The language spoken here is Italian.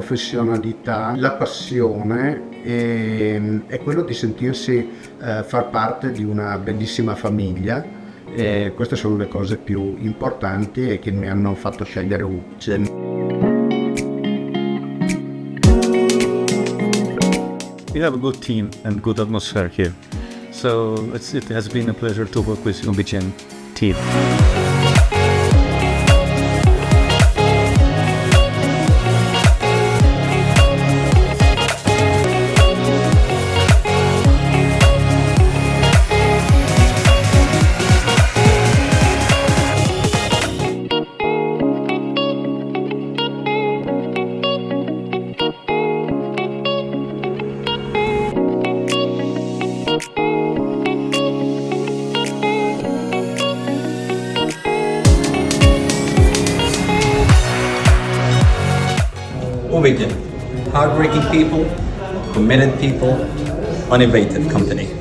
professionalità, la passione e quello di sentirsi far parte di una bellissima famiglia. E queste sono le cose più importanti e che mi hanno fatto scegliere UBGEN. We have a good team and good atmosphere here. So it has been a pleasure to work with UBGEN team. UBGEN, hardworking people, committed people, innovative company.